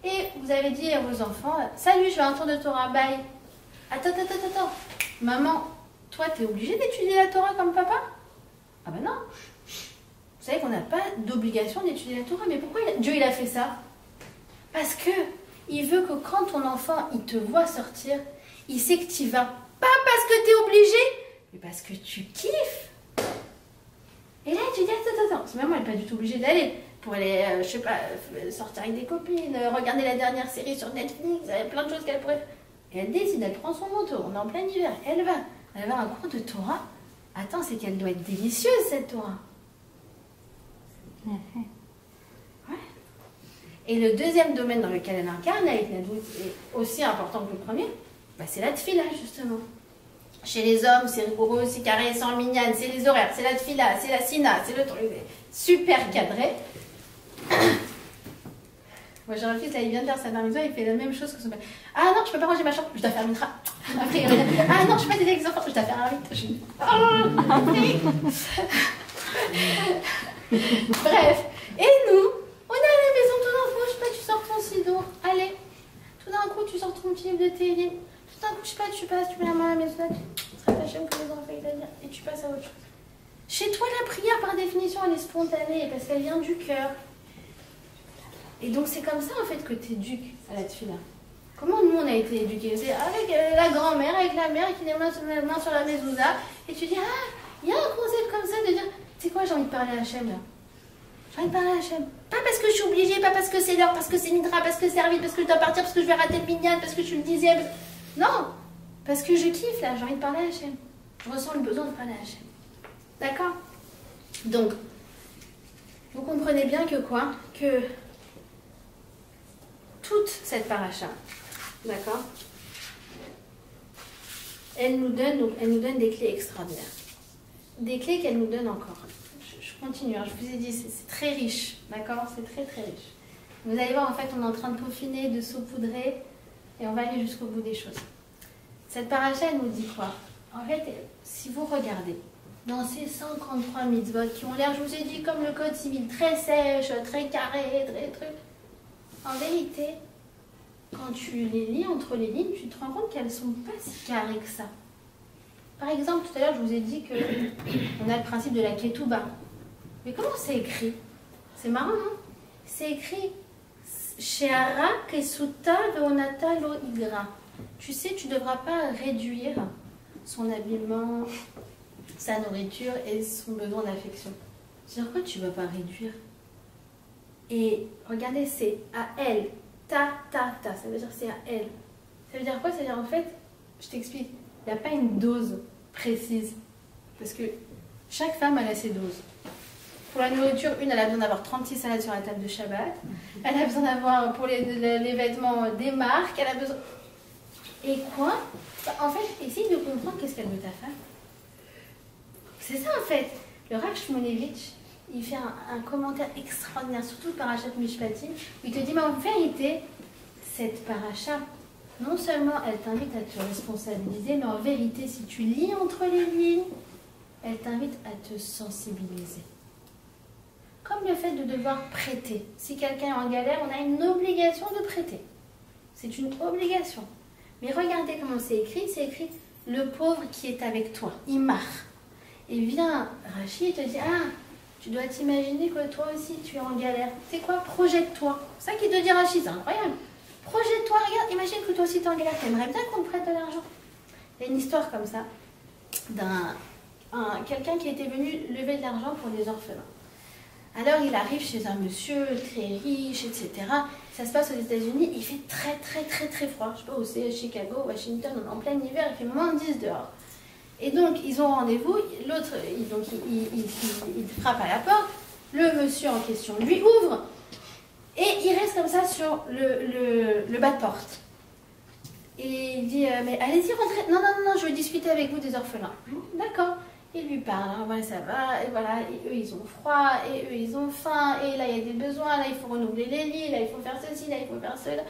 et vous avez dit à vos enfants, salut, je fais un tour de Torah, bye. Attends. Maman, toi, t'es obligée d'étudier la Torah comme papa? Ah ben non. Vous savez qu'on n'a pas d'obligation d'étudier la Torah, mais pourquoi Dieu il a fait ça? Parce que il veut que quand ton enfant, il te voit sortir, il sait que tu vas. Pas parce que t'es obligé, mais parce que tu kiffes. Et là, tu dis, attends, parce que maman, elle n'est pas du tout obligée d'aller. Pour aller, je sais pas, sortir avec des copines, regarder la dernière série sur Netflix, il y a plein de choses qu'elle pourrait faire. Et elle décide, elle prend son manteau, on est en plein hiver, elle va avoir un cours de Torah. Attends, c'est qu'elle doit être délicieuse, cette Torah. Ouais. Et le deuxième domaine dans lequel elle incarne, avec Nadout, est aussi important que le premier, bah, c'est la tfila, justement. Chez les hommes, c'est rigoureux, c'est carré, c'est en mignonne, c'est les horaires, c'est la tfila, c'est la sina, c'est le truc super cadré. Moi j'ai un fils, là il vient de faire sa bar mitzvah, il fait la même chose que son père. Ah non, je peux pas ranger ma chambre, je dois faire mitra. Après, ah non, je peux pas aider les enfants, je dois faire un rite. Bref, et nous, on est à la maison tout d'un coup, je sais pas, tu sors ton sidour, allez, tout d'un coup tu sors ton petit livre de télé, tout d'un coup, je sais pas, tu passes, tu mets la main à la maison, tu seras pas chème que les enfants ils dire, et tu passes à autre chose. Chez toi, la prière, par définition, elle est spontanée parce qu'elle vient du cœur. Et donc, c'est comme ça, en fait, que tu éduques à la tefila. Comment nous, on a été éduqués? C'est avec la grand-mère, avec la mère qui met la main sur la mezouza. Et tu dis, ah, il y a un concept comme ça de dire, tu sais quoi, j'ai envie de parler à Hachem, là. J'ai envie de parler à Hachem. Pas parce que je suis obligée, pas parce que c'est l'heure, parce que c'est Midra, parce que c'est Arvit, parce que je dois partir, parce que je vais rater le minyan, parce que je suis le 10e. Non. Parce que je kiffe là, j'ai envie de parler à Hachem. Je ressens le besoin de parler à Hachem. D'accord? Donc, vous comprenez bien que quoi? Que toute cette paracha, d'accord? Elle nous donne des clés extraordinaires. Des clés qu'elle nous donne encore. Je continue, hein, je vous ai dit, c'est très riche, d'accord? C'est très très riche. Vous allez voir, en fait, on est en train de peaufiner, de saupoudrer, et on va aller jusqu'au bout des choses. Cette paracha, elle nous dit quoi? En fait, si vous regardez, dans ces 133 mitzvot qui ont l'air, je vous ai dit, comme le code civil, très sèche, très carré, très truc, en vérité, quand tu les lis entre les lignes, tu te rends compte qu'elles ne sont pas si carrées que ça. Par exemple, tout à l'heure, je vous ai dit qu'on a le principe de la ketouba. Mais comment c'est écrit? C'est marrant, non? C'est écrit Sheara kesuta veonata lo igra. Tu sais, tu ne devras pas réduire son habillement, sa nourriture et son besoin d'affection. C'est-à-dire quoi tu ne vas pas réduire? Et regardez, c'est à elle. Ta. Ça veut dire c'est à elle. Ça veut dire quoi? Ça veut dire en fait, je t'explique, il n'y a pas une dose précise. Parce que chaque femme, elle a ses doses. Pour la nourriture, elle a besoin d'avoir 36 salades sur la table de Shabbat. Elle a besoin d'avoir, pour les vêtements, des marques. Elle a besoin... Et quoi? En fait, essaye de comprendre qu'est-ce qu'elle veut ta femme. C'est ça en fait. Le Rav Shmulevitch, il fait un commentaire extraordinaire, surtout par Parashat Mishpatim, où il te dit, mais en vérité, cette paracha, non seulement elle t'invite à te responsabiliser, mais en vérité, si tu lis entre les lignes, elle t'invite à te sensibiliser. Comme le fait de devoir prêter. Si quelqu'un est en galère, on a une obligation de prêter. C'est une obligation. Mais regardez comment c'est écrit le pauvre qui est avec toi, il marre. Et vient Rachid et te dit, ah, tu dois t'imaginer que toi aussi tu es en galère. C'est quoi? Projette-toi. C'est ça qu'il te dit Rachid, c'est incroyable. Projette-toi, regarde, imagine que toi aussi tu es en galère. Tu aimerais bien qu'on te prête de l'argent. Il y a une histoire comme ça quelqu'un qui était venu lever de l'argent pour des orphelins. Alors il arrive chez un monsieur très riche, etc. Ça se passe aux États-Unis, il fait très très très très froid. Je ne sais pas où c'est, à Chicago, Washington, on est en plein hiver, il fait moins 10 dehors. Et donc ils ont rendez-vous, l'autre, il frappe à la porte, le monsieur en question lui ouvre, et il reste comme ça sur le bas de porte. Et il dit, mais allez-y, rentrez. Non, je veux discuter avec vous des orphelins. D'accord. Il lui parle, hein, voilà, ça va, et voilà, et eux ils ont froid, et eux ils ont faim, et là il y a des besoins, là il faut renouveler les lits, là il faut faire ceci, là il faut faire cela.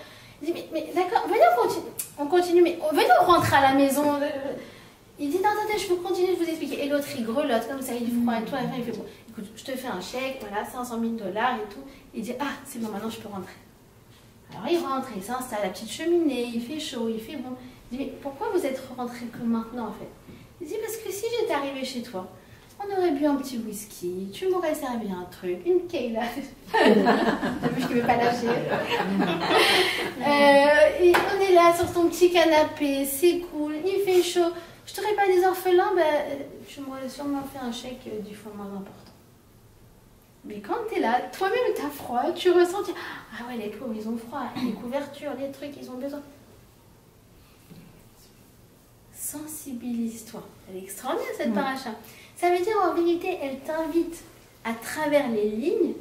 Il dit, mais d'accord, venez on continue, mais venez on rentre à la maison. Il dit, non, attendez, je peux continuer de vous expliquer. Et l'autre il grelotte comme ça, il dit froid et tout, et il fait, bon, écoute, je te fais un chèque, voilà, 500 000 $ et tout. Il dit, ah, c'est bon, maintenant je peux rentrer. Alors il rentre, il s'installe à la petite cheminée, il fait chaud, il fait bon. Il dit, mais pourquoi vous êtes rentré que maintenant en fait? Il dit, parce que si j'étais arrivée chez toi, on aurait bu un petit whisky, tu m'aurais servi un truc, une keila. T'as vu, je ne vais pas lâcher. Et on est là sur ton petit canapé, c'est cool, il fait chaud. Je t'aurais pas des orphelins, tu m'aurais sûrement fait un chèque 10 fois moins important. Mais quand tu es là, toi-même tu as froid, tu ressens, ah ouais, les pauvres ils ont froid, les couvertures, les trucs, ils ont besoin. Sensibilise-toi. Elle est extraordinaire cette paracha. Ça veut dire en vérité, elle t'invite à travers les lignes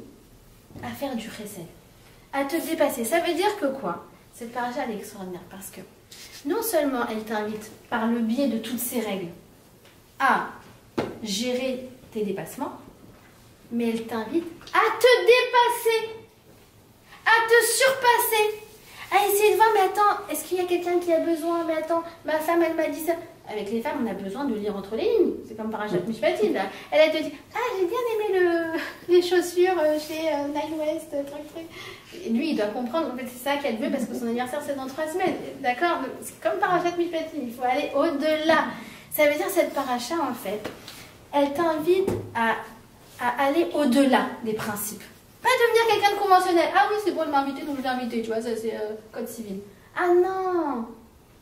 à faire du chesed, à te dépasser. Ça veut dire que quoi? Cette paracha elle est extraordinaire parce que non seulement elle t'invite par le biais de toutes ces règles à gérer tes dépassements, mais elle t'invite à te dépasser, à te surpasser. À essayer de voir, mais attends, est-ce qu'il y a quelqu'un qui a besoin? Mais attends, ma femme, elle m'a dit ça. Avec les femmes, on a besoin de lire entre les lignes. C'est comme Parashat Mishpatim, là. Elle te dit, ah, j'ai bien aimé les chaussures chez Nine West, truc. Et lui, il doit comprendre, en fait, c'est ça qu'elle veut, parce que son anniversaire, c'est dans 3 semaines. D'accord? C'est comme Parashat Mishpatim, il faut aller au-delà. Ça veut dire, cette paracha, en fait, elle t'invite à aller au-delà des principes. Pas devenir quelqu'un de conventionnel. Ah oui, c'est bon, elle m'a invité, donc je l'ai invité, tu vois, ça c'est code civil. Ah non!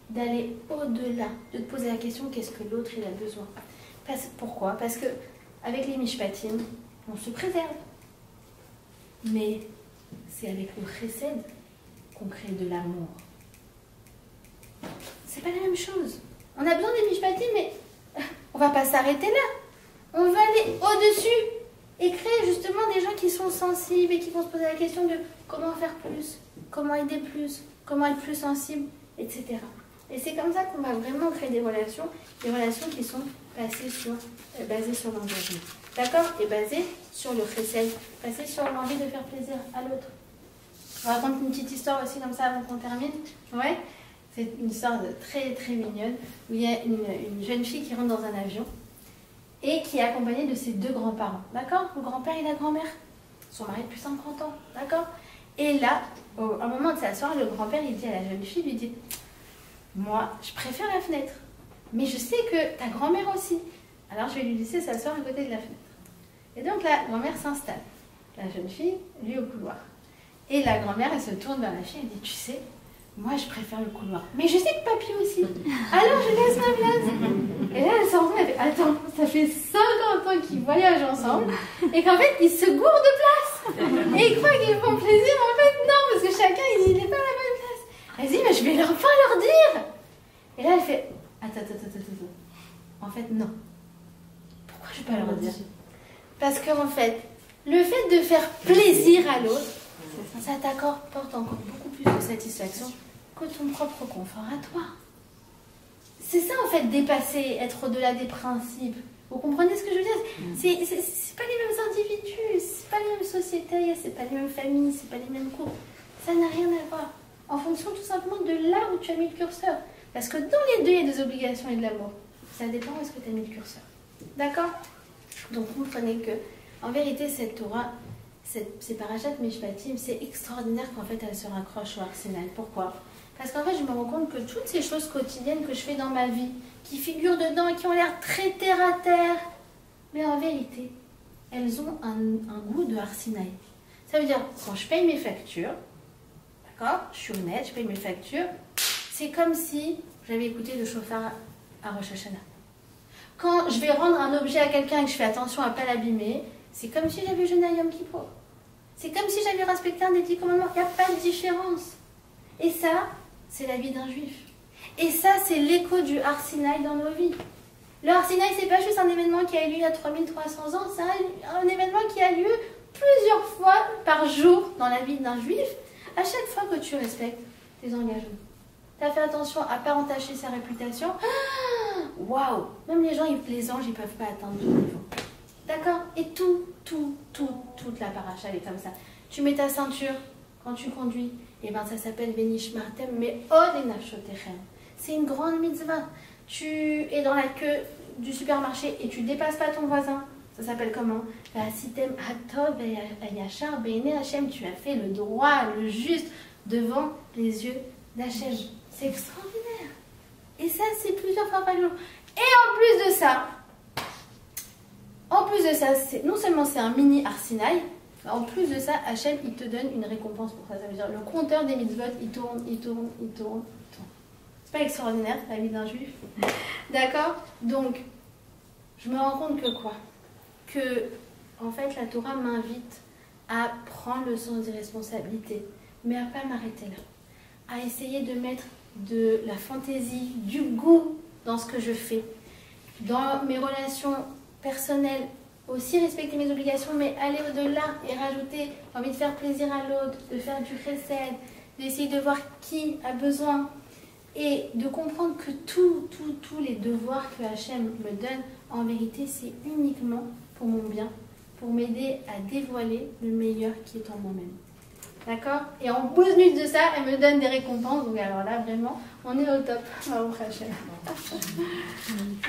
D'aller au-delà, de te poser la question, qu'est-ce que l'autre il a besoin? Pourquoi? Parce que avec les mishpatim, on se préserve. Mais c'est avec le chesed qu'on crée de l'amour. C'est pas la même chose. On a besoin des mishpatim, mais on va pas s'arrêter là. On va aller au-dessus et créer justement des gens qui sont sensibles et qui vont se poser la question de comment faire plus, comment aider plus, comment être plus sensible, etc. Et c'est comme ça qu'on va vraiment créer des relations qui sont basées sur l'engagement. D'accord? Et basées sur le chesed, basées sur l'envie de faire plaisir à l'autre. Je vous raconte une petite histoire aussi comme ça avant qu'on termine. Ouais? C'est une histoire très très mignonne où il y a une jeune fille qui rentre dans un avion et qui est accompagnée de ses 2 grands-parents. D'accord? Le grand-père et la grand-mère sont mariés depuis 50 ans. D'accord? Et là, au moment de s'asseoir, le grand-père il dit à la jeune fille, lui dit « Moi, je préfère la fenêtre, mais je sais que ta grand-mère aussi. Alors je vais lui laisser s'asseoir à côté de la fenêtre. » Et donc la grand-mère s'installe. La jeune fille, lui au couloir. Et la grand-mère, elle se tourne vers la fille et dit « Tu sais, moi je préfère le couloir. Mais je sais que papy aussi. Alors je laisse ma place. » Et là, elle s'en rend, elle fait « Attends, ça fait 50 ans qu'ils voyagent ensemble et qu'en fait, ils se gourent de place. Et ils croient qu'ils font plaisir. En fait, non, parce que chacun, il n'est pas à la bonne place. » Elle dit « Mais je vais enfin leur dire. » Et là, elle fait « Attends. En fait, non. Pourquoi je ne vais pas leur dire ? Parce qu'en fait, le fait de faire plaisir à l'autre, ça t'apporte encore beaucoup plus de satisfaction que ton propre confort à toi. C'est ça, en fait, dépasser, être au-delà des principes. Vous comprenez ce que je veux dire ? C'est pas les mêmes individus, c'est pas les mêmes sociétés, c'est pas les mêmes familles, c'est pas les mêmes couples. Ça n'a rien à voir. En fonction tout simplement de là où tu as mis le curseur. Parce que dans les deux, il y a des obligations et de l'amour. Ça dépend où est-ce que tu as mis le curseur. D'accord ? Donc comprenez que, en vérité, cette Torah, ces parashat mishpatim, c'est extraordinaire qu'en fait elle se raccroche au arsenal. Pourquoi ? Parce qu'en fait je me rends compte que toutes ces choses quotidiennes que je fais dans ma vie, qui figurent dedans et qui ont l'air très terre à terre, mais en vérité, elles ont un goût de arsinaï. Ça veut dire, quand je paye mes factures, d'accord ? Je suis honnête, je paye mes factures, c'est comme si j'avais écouté le chauffard à Rosh Hashanah. Quand je vais rendre un objet à quelqu'un et que je fais attention à ne pas l'abîmer, c'est comme si j'avais jeûné à Yom Kippour. C'est comme si j'avais respecté un des 10 commandements. Il n'y a pas de différence. Et ça, c'est la vie d'un juif. Et ça, c'est l'écho du Har Sinaï dans nos vies. Le Har Sinaï, c'est pas juste un événement qui a eu lieu il y a 3300 ans, c'est un événement qui a lieu plusieurs fois par jour dans la vie d'un juif, à chaque fois que tu respectes tes engagements. Tu as fait attention à ne pas entacher sa réputation. Waouh! Même les gens, ils plaisantent, ils ne peuvent pas atteindre ton niveau. D'accord? Et toute la paracha, elle est comme ça. Tu mets ta ceinture quand tu conduis, et ben ça s'appelle Benish Martem, mais Od et Nafshotechem. C'est une grande mitzvah. Tu es dans la queue du supermarché et tu ne dépasses pas ton voisin. Ça s'appelle comment? Sitem Hatov et Yachar Beine Hachem. Tu as fait le droit, le juste devant les yeux d'Hachem. C'est extraordinaire. Et ça, c'est plusieurs fois par jour. Et en plus de ça, non seulement c'est un mini Har Sinaï, en plus de ça, Hachem, il te donne une récompense pour ça. Ça veut dire le compteur des mitzvot, il tourne. C'est pas extraordinaire, la vie d'un juif? D'accord? Donc, je me rends compte que quoi? Que, en fait, la Torah m'invite à prendre le sens des responsabilités, mais à pas m'arrêter là. À essayer de mettre de la fantaisie, du goût dans ce que je fais. Dans mes relations personnelles, aussi respecter mes obligations, mais aller au-delà et rajouter, envie de faire plaisir à l'autre, de faire du chesed, d'essayer de voir qui a besoin et de comprendre que tous les devoirs que Hachem me donne, en vérité, c'est uniquement pour mon bien, pour m'aider à dévoiler le meilleur qui est en moi-même. D'accord? Et en bonus de ça, elle me donne des récompenses. Donc alors là, vraiment, on est au top. Baruch Hachem.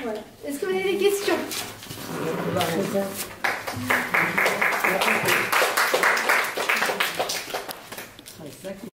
Voilà. Est-ce que vous avez des questions?